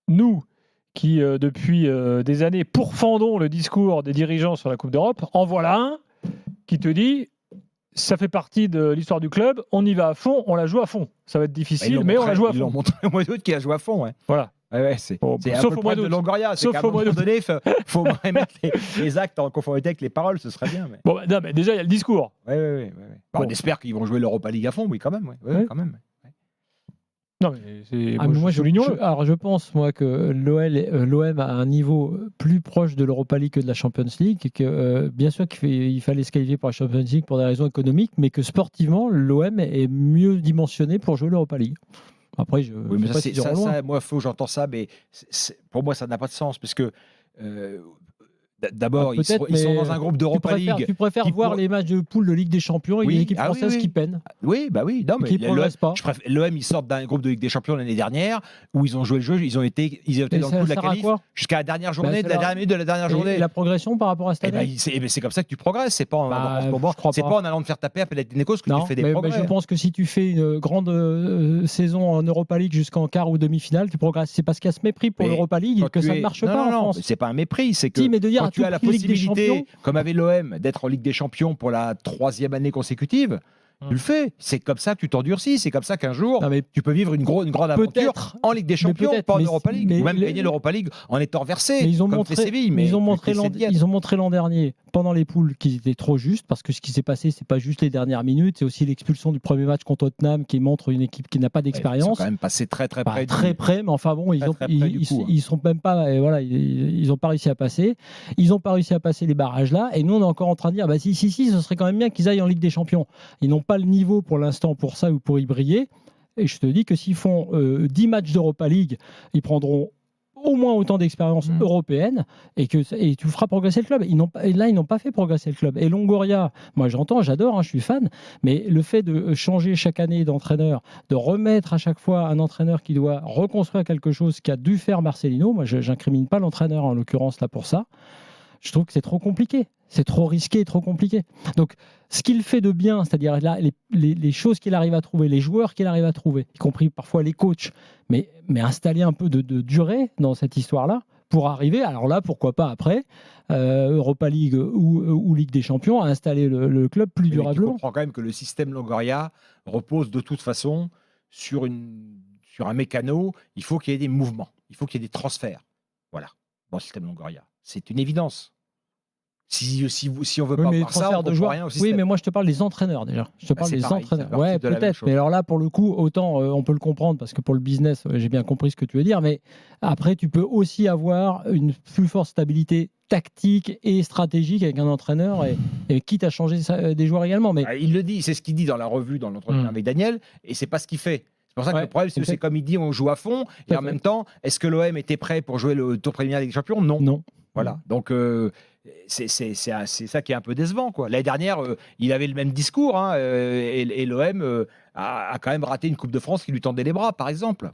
nous, qui depuis des années pourfendons le discours des dirigeants sur la Coupe d'Europe, en voilà un qui te dit ça fait partie de l'histoire du club, on y va à fond, on la joue à fond. Ça va être difficile, mais on la joue à fond. Ils l'ont montré au mois d'août qui a joué à fond. Ouais. Voilà. Ouais, c'est sauf au mois d'août. de Longoria. C'est qu'à un moment donné, il faut mettre les actes en conformité avec les paroles, ce serait bien. Mais... Bon, non, mais déjà, il y a le discours. Ouais. Bon. On espère qu'ils vont jouer l'Europa League à fond, oui, quand même. Ouais. Quand même. Non, mais je pense moi que l'OM a un niveau plus proche de l'Europa League que de la Champions League, et que bien sûr qu'il fallait se qualifier pour la Champions League pour des raisons économiques, mais que sportivement l'OM est mieux dimensionné pour jouer l'Europa League. Après, mais ça, moi, j'entends ça, mais pour moi, ça n'a pas de sens parce que. D'abord, ils sont dans un groupe d'Europa League. Tu préfères voir les matchs de poule de Ligue des Champions et une équipe française qui peine. Oui. Non, mais l'OM, ils sortent d'un groupe de Ligue des Champions l'année dernière où ils ont joué le jeu, ils ont été dans le coup de la qualif jusqu'à la dernière journée, dernière minute de la dernière journée. Et la progression par rapport à cette année. C'est comme ça que tu progresses. C'est pas en allant te faire taper à Panathinaikos que tu fais des progrès. Je pense que si tu fais une grande saison en Europa League jusqu'en quart ou demi-finale, tu progresses. C'est parce qu'il y a ce mépris pour l'Europa League que ça ne marche pas en France. C'est pas un mépris, c'est que quand tu as la possibilité, comme avait l'OM, d'être en Ligue des Champions pour la 3e année consécutive, tu le fais. C'est comme ça que tu t'endurcis. C'est comme ça qu'un jour, tu peux vivre une grande aventure en Ligue des Champions, pas en Europa League, ou même gagner l'Europa League en étant reversé, ils ont comme montré, Séville. Ils ont montré l'an dernier, pendant les poules, qu'ils étaient trop justes, parce que ce qui s'est passé, c'est pas juste les dernières minutes, c'est aussi l'expulsion du premier match contre Tottenham, qui montre une équipe qui n'a pas d'expérience. Ils sont quand même passés très près. Très près, mais enfin bon, ils sont même pas, voilà, ils ont pas réussi à passer. Ils ont pas réussi à passer les barrages là, et nous on est encore en train de dire, si, ce serait quand même bien qu'ils aillent en Ligue des Champions. Ils n'ont pas le niveau pour l'instant pour ça ou pour y briller. Et je te dis que s'ils font 10 matchs d'Europa League, ils prendront au moins autant d'expérience européenne et tu feras progresser le club. Ils n'ont pas fait progresser le club. Et Longoria, moi j'adore, je suis fan, mais le fait de changer chaque année d'entraîneur, de remettre à chaque fois un entraîneur qui doit reconstruire quelque chose qu'a dû faire Marcelino, moi j'incrimine pas l'entraîneur en l'occurrence là pour ça, je trouve que c'est trop compliqué. C'est trop risqué et trop compliqué. Donc, ce qu'il fait de bien, c'est-à-dire les choses qu'il arrive à trouver, les joueurs qu'il arrive à trouver, y compris parfois les coachs, mais installer un peu de durée dans cette histoire-là pour arriver, alors là, pourquoi pas après, Europa League ou Ligue des Champions, à installer le club plus durablement. Tu comprends quand même que le système Longoria repose de toute façon sur un mécano. Il faut qu'il y ait des mouvements, il faut qu'il y ait des transferts. Voilà, dans le système Longoria. C'est une évidence. Si on veut pas voir ça, on ne comprend rien au système. Oui, mais moi je te parle des entraîneurs déjà. Je te parle des entraîneurs. Ouais, peut-être. Mais alors là, pour le coup, autant on peut le comprendre parce que pour le business, j'ai bien compris ce que tu veux dire. Mais après, tu peux aussi avoir une plus forte stabilité tactique et stratégique avec un entraîneur et quitte à changer des joueurs également. Mais il le dit, c'est ce qu'il dit dans la revue, dans l'entretien avec Daniel, et c'est pas ce qu'il fait. C'est pour ça que le problème, c'est comme il dit, on joue à fond, et en même temps, est-ce que l'OM était prêt pour jouer le tour préliminaire des Champions ? Non. Voilà. Donc c'est ça qui est un peu décevant, quoi. L'année dernière, il avait le même discours, et l'OM a quand même raté une Coupe de France qui lui tendait les bras, par exemple.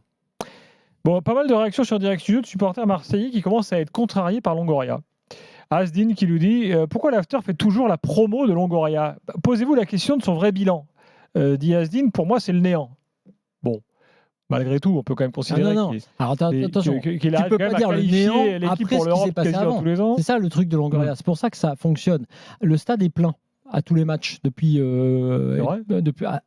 Bon, pas mal de réactions sur Direct Studio de supporters marseillais qui commencent à être contrariés par Longoria. Asdin qui nous dit pourquoi l'After fait toujours la promo de Longoria ? Posez-vous la question de son vrai bilan. Dit Asdin, pour moi, c'est le néant. Bon. Malgré tout, on peut quand même considérer attention, tu peux pas dire le néant après ce qui s'est passé avant. C'est ça le truc de Longoria. C'est pour ça que ça fonctionne. Le stade est plein à tous les matchs depuis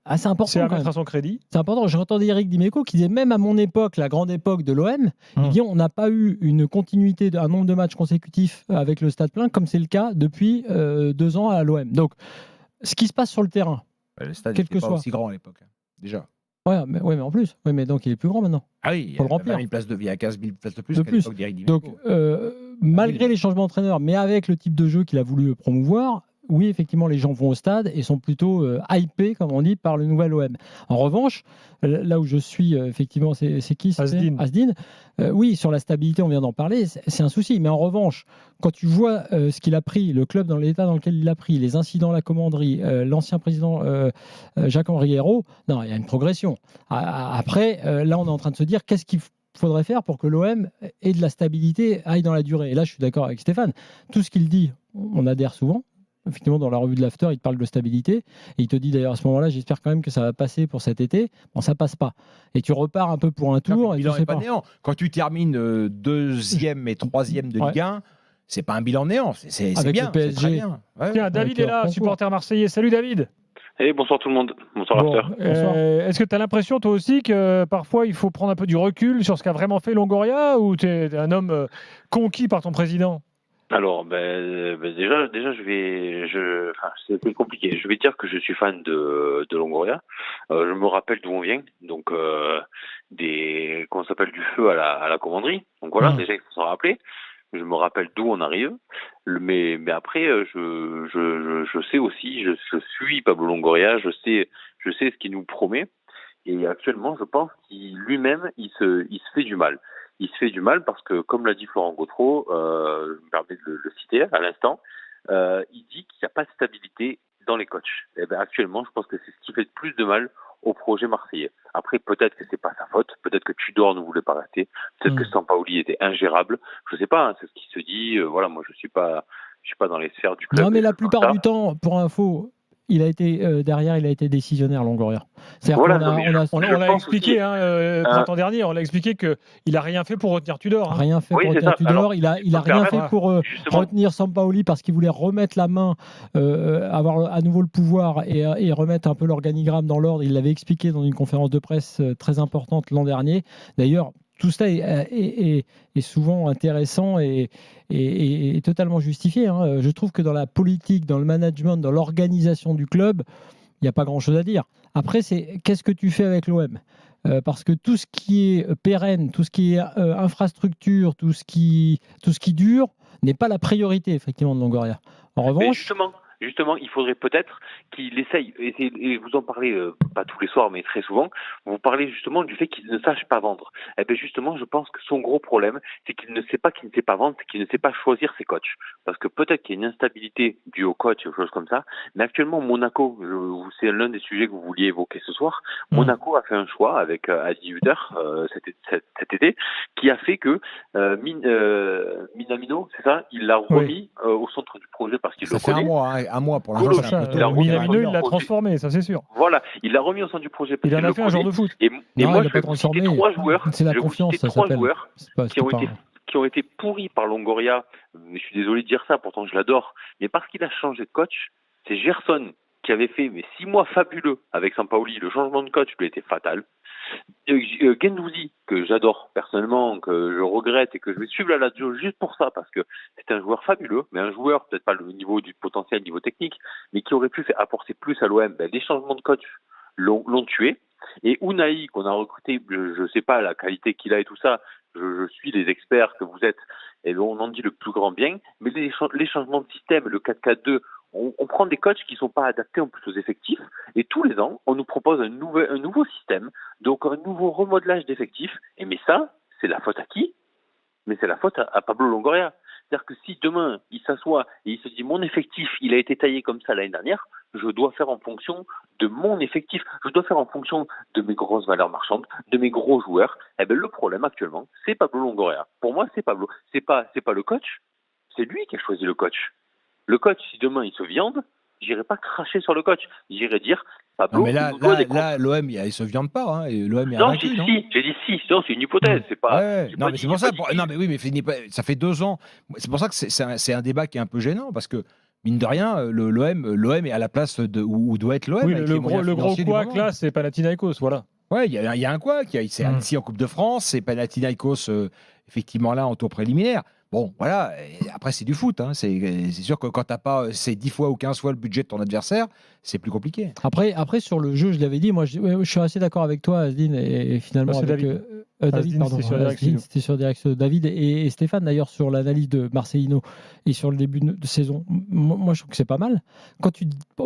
assez important. C'est à mettre à son crédit. C'est important. J'ai entendu Eric Dimeco qui disait même à mon époque, la grande époque de l'OM, il dit on n'a pas eu une continuité d'un nombre de matchs consécutifs avec le stade plein comme c'est le cas depuis 2 ans à l'OM. Donc, ce qui se passe sur le terrain, le stade n'était pas aussi grand à l'époque, déjà. Mais en plus. Oui, mais donc il est plus grand maintenant. Ah oui, il y a 15 000 places de plus qu'à l'époque d'Éric Dimeco. Donc, malgré les changements d'entraîneur, mais avec le type de jeu qu'il a voulu promouvoir, oui, effectivement, les gens vont au stade et sont plutôt hypés, comme on dit, par le nouvel OM. En revanche, là où je suis, effectivement, c'est qui ? Asdin. Oui, sur la stabilité, on vient d'en parler, c'est un souci. Mais en revanche, quand tu vois ce qu'il a pris, le club dans l'état dans lequel il a pris, les incidents à la commanderie, l'ancien président Jacques-Henri Hérault, non, il y a une progression. Après, là, on est en train de se dire qu'est-ce qu'il faudrait faire pour que l'OM ait de la stabilité, aille dans la durée. Et là, je suis d'accord avec Stéphane. Tout ce qu'il dit, on adhère souvent. effectivement, dans la revue de l'After, il te parle de stabilité. Et il te dit d'ailleurs à ce moment-là, j'espère quand même que ça va passer pour cet été. Bon, ça passe pas. Et tu repars un peu pour un tour. Le bilan n'est pas néant. Quand tu termines 2e et 3e de Ligue 1, c'est pas un bilan néant. C'est bien. Le PSG. C'est très bien. Tiens, David est là, supporter marseillais. Salut David. Bonsoir tout le monde. Bonsoir l'After. Est-ce que tu as l'impression toi aussi que parfois il faut prendre un peu du recul sur ce qu'a vraiment fait Longoria, ou tu es un homme conquis par ton président? Alors, déjà, c'est compliqué. Je vais dire que je suis fan de Longoria. Je me rappelle d'où on vient, donc comment s'appelle, du feu à la commanderie. Donc voilà, déjà il faut s'en rappeler. Je me rappelle d'où on arrive, mais après je sais aussi, je suis Pablo Longoria, je sais ce qu'il nous promet, et actuellement je pense qu'il lui-même il se fait du mal. Il se fait du mal parce que, comme l'a dit Florent Gautreau, je me permets de le citer à l'instant, il dit qu'il n'y a pas de stabilité dans les coachs. Et actuellement, je pense que c'est ce qui fait le plus de mal au projet marseillais. Après, peut-être que c'est pas sa faute, peut-être que Tudor ne voulait pas rester, peut-être que Sampaoli était ingérable, je sais pas, c'est ce qui se dit. Voilà, moi je suis pas dans les sphères du club. Non, mais la plupart du temps, pour info, il a été derrière, il a été décisionnaire, Longoria. Voilà, on l'a expliqué printemps dernier, on l'a expliqué qu'il a rien fait pour retenir Tudor. Rien fait pour retenir Tudor. Alors, il a rien fait pour retenir Sampaoli, parce qu'il voulait remettre la main, avoir à nouveau le pouvoir et remettre un peu l'organigramme dans l'ordre. Il l'avait expliqué dans une conférence de presse très importante l'an dernier. D'ailleurs, tout cela est souvent intéressant et totalement justifié. Je trouve que dans la politique, dans le management, dans l'organisation du club, il n'y a pas grand-chose à dire. Après, c'est qu'est-ce que tu fais avec l'OM ? Parce que tout ce qui est pérenne, tout ce qui est infrastructure, tout ce qui dure, n'est pas la priorité, effectivement, de Longoria. En revanche... Justement, il faudrait peut-être qu'il essaye, et vous en parlez pas tous les soirs, mais très souvent, vous parlez justement du fait qu'il ne sache pas vendre. Et bien justement, je pense que son gros problème, c'est qu'il ne sait pas vendre, c'est qu'il ne sait pas choisir ses coachs. Parce que peut-être qu'il y a une instabilité due au coach, ou choses comme ça, mais actuellement, Monaco, c'est l'un des sujets que vous vouliez évoquer ce soir, Monaco a fait un choix avec à 18h cet été, qui a fait que Minamino, c'est ça, il l'a remis au centre du projet parce qu'il le connaît. Un mois pour l'instant. Minamino, il l'a transformé, ça c'est sûr. Voilà, il l'a remis au centre du projet. Il en a fait un genre de foot. Et moi, je vais vous citer trois joueurs. C'est la confiance, ça s'appelle. Qui ont été pourris par Longoria. Mais je suis désolé de dire ça, pourtant je l'adore. Mais parce qu'il a changé de coach, c'est Gerson qui avait fait 6 mois fabuleux avec Sampaoli. Le changement de coach lui a été fatal. Guendouzi, que j'adore personnellement, que je regrette et que je vais suivre la Lazio juste pour ça, parce que c'est un joueur fabuleux, mais un joueur, peut-être pas le niveau du potentiel, niveau technique, mais qui aurait pu apporter plus à l'OM. Les changements de coach l'ont tué. Et Unai, qu'on a recruté, je sais pas la qualité qu'il a et tout ça, je suis les experts que vous êtes, et on en dit le plus grand bien, mais les changements de système, le 4-4-2, on prend des coachs qui ne sont pas adaptés en plus aux effectifs, et tous les ans, on nous propose un nouveau système, donc un nouveau remodelage d'effectifs. Mais ça, c'est la faute à qui ? Mais c'est la faute à Pablo Longoria. C'est-à-dire que si demain, il s'assoit et il se dit « mon effectif, il a été taillé comme ça l'année dernière, je dois faire en fonction de mon effectif, je dois faire en fonction de mes grosses valeurs marchandes, de mes gros joueurs », le problème actuellement, c'est Pablo Longoria. Pour moi, c'est Pablo. C'est pas le coach, c'est lui qui a choisi le coach. Le coach, si demain il se viande, j'irai pas cracher sur le coach. J'irai dire Pablo. Non, mais là, l'OM, il se viande pas. L'OM est invaincu, non, j'ai dit si. Non, c'est une hypothèse. C'est pas. Non, mais c'est pour ça. Non, mais oui, mais ça fait 2 ans. C'est pour ça que c'est un débat qui est un peu gênant, parce que mine de rien, l'OM est à la place où doit être l'OM. Oui, le gros couac là, c'est Panathinaikos, voilà. Ouais, il y a un couac. C'est Annecy en Coupe de France, c'est Panathinaikos effectivement là en tour préliminaire. Bon, voilà, après c'est du foot. C'est sûr que quand tu n'as pas 10 fois ou 15 fois le budget de ton adversaire, c'est plus compliqué. Après sur le jeu, je l'avais dit, moi je suis assez d'accord avec toi, Asdine, et finalement avec David, pardon, c'était sur Direction. David et Stéphane d'ailleurs sur l'analyse de Marcelino et sur le début de saison. Moi je trouve que c'est pas mal. Quand tu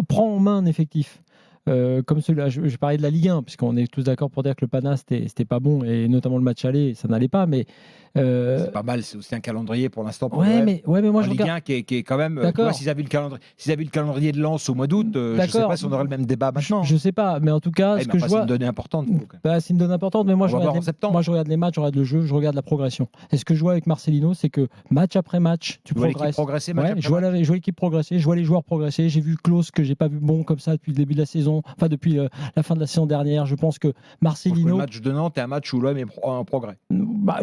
prends en main un effectif, comme celui-là, je parlais de la Ligue 1, puisqu'on est tous d'accord pour dire que le Pana c'était pas bon, et notamment le match aller, ça n'allait pas, mais C'est pas mal, c'est aussi un calendrier pour l'instant. Mais moi je Ligue 1 qui est quand même. S'ils avaient le calendrier de Lens au mois d'août, je ne sais pas si on aurait le même débat maintenant. Je sais pas, mais en tout cas, ce que je vois. C'est une donnée importante. C'est une donnée importante, mais moi je regarde les matchs, je regarde le jeu, je regarde la progression. Et ce que je vois avec Marcelino, c'est que match après match, tu progresses. Je vois l'équipe progresser, je vois les joueurs progresser. J'ai vu Klose que j'ai pas vu bon comme ça depuis le début de la saison, enfin depuis la fin de la saison dernière. Je pense que Marcelino. Le match de Nantes est un match où l'OM est en progrès.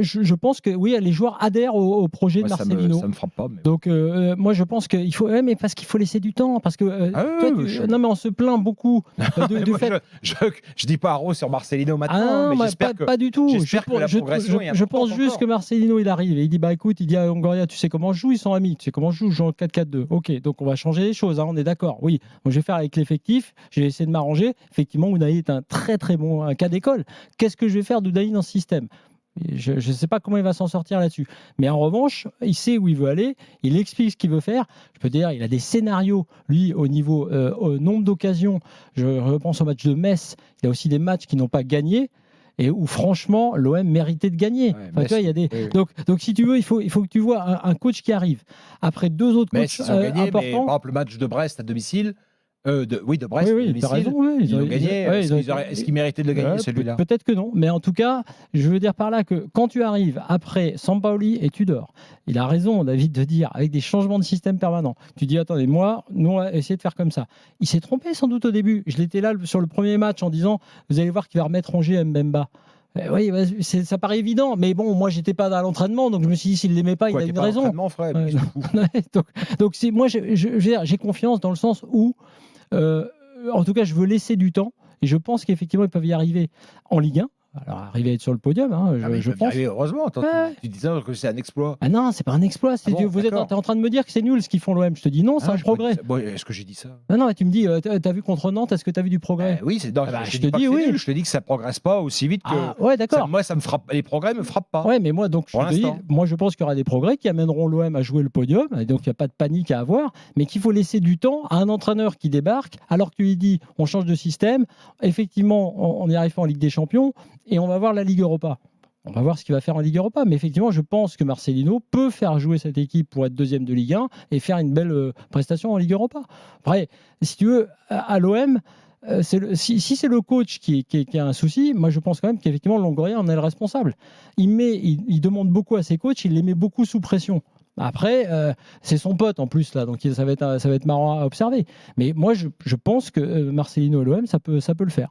Je pense que oui, les joueurs adhèrent au projet de Marcelino. Ça me frappe pas. Mais... Donc moi je pense qu'il faut, mais parce qu'il faut laisser du temps, parce que non mais on se plaint beaucoup du fait. Je dis pas à Rose sur Marcelino maintenant, mais j'espère que pas du tout. Je pense juste que Marcelino il arrive et il dit écoute, il dit à Longoria, tu sais comment je joue, ils sont amis, tu sais comment je joue en 4-4-2. Ok, donc on va changer les choses, on est d'accord. Oui, donc je vais faire avec l'effectif, je vais essayer de m'arranger. Effectivement, Unai est un très très bon cas d'école. Qu'est-ce que je vais faire d'Unai dans ce système? Je ne sais pas comment il va s'en sortir là-dessus. Mais en revanche, il sait où il veut aller, il explique ce qu'il veut faire. Je peux dire, il a des scénarios, lui, au niveau au nombre d'occasions. Je repense au match de Metz, il y a aussi des matchs qui n'ont pas gagné et où franchement l'OM méritait de gagner. Il y a des... donc si tu veux, il faut que tu vois un coach qui arrive. Après 2 autres coachs importants. Mais, par exemple, le match de Brest à domicile. De Brest, tu as raison. Ils ont gagné. Est-ce qu'ils méritaient de le gagner, celui-là? Peut-être que non. Mais en tout cas, je veux dire par là que quand tu arrives après Sampaoli et Tudor, il a raison, David, de dire avec des changements de système permanents. Tu dis, attendez, nous, on va essayer de faire comme ça. Il s'est trompé sans doute au début. Je l'étais là sur le premier match en disant, vous allez voir qu'il va remettre Rongier à Mbemba. Oui, ça paraît évident, mais bon, moi j'étais pas à l'entraînement, donc je me suis dit s'il l'aimait pas, il a une raison. Donc moi j'ai confiance dans le sens où, en tout cas, je veux laisser du temps et je pense qu'effectivement ils peuvent y arriver en Ligue 1. Alors, arriver à être sur le podium, je pense. Heureusement, tu dis ça que c'est un exploit. Ah non, c'est pas un exploit. Vous êtes en train de me dire que c'est nul ce qu'ils font l'OM. Je te dis non, c'est un progrès. Est-ce que j'ai dit ça? Non, tu me dis, t'as vu contre Nantes, est-ce que t'as vu du progrès? Oui, je te dis oui. Je te dis que ça progresse pas aussi vite que. Ouais, d'accord. Moi, ça me frappe. Les progrès me frappent pas. Ouais, mais moi, donc, je pense qu'il y aura des progrès qui amèneront l'OM à jouer le podium. Et donc, il n'y a pas de panique à avoir, mais qu'il faut laisser du temps à un entraîneur qui débarque, alors que tu lui dis, on change de système. Effectivement, on y arrive pas en Ligue des Champions et on va voir la Ligue Europa. On va voir ce qu'il va faire en Ligue Europa. Mais effectivement, je pense que Marcelino peut faire jouer cette équipe pour être deuxième de Ligue 1 et faire une belle prestation en Ligue Europa. Après, si tu veux, à l'OM, si c'est le coach qui a un souci, moi je pense quand même qu'effectivement Longoria en est le responsable. Il demande beaucoup à ses coachs, il les met beaucoup sous pression. Après, c'est son pote en plus là, donc ça va être marrant à observer. Mais moi je pense que Marcelino et l'OM, ça peut le faire.